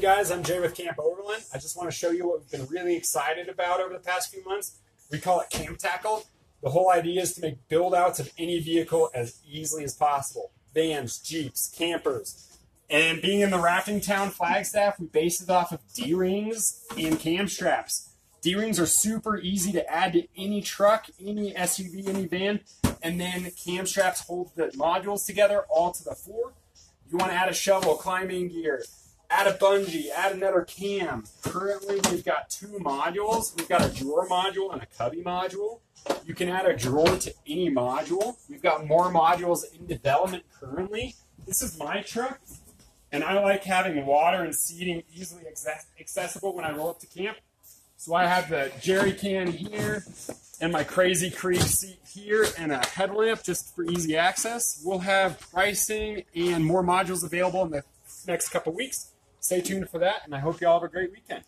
guys, I'm Jay with Camp Overland. I just want to show you what we've been really excited about over the past few months. We call it Camp Tackle. The whole idea is to make build-outs of any vehicle as easily as possible. Vans, Jeeps, campers. And being in the rafting town, Flagstaff, we base it off of D-rings and cam straps. D-rings are super easy to add to any truck, any SUV, any van. And then cam straps hold the modules together all to the floor. You want to add a shovel, climbing gear, add a bungee, add another cam. Currently, we've got 2 modules. We've got a drawer module and a cubby module. You can add a drawer to any module. We've got more modules in development currently. This is my truck, and I like having water and seating easily accessible when I roll up to camp. So I have the jerry can here and my Crazy Creek seat here and a headlamp just for easy access. We'll have pricing and more modules available in the next couple weeks. Stay tuned for that, and I hope you all have a great weekend.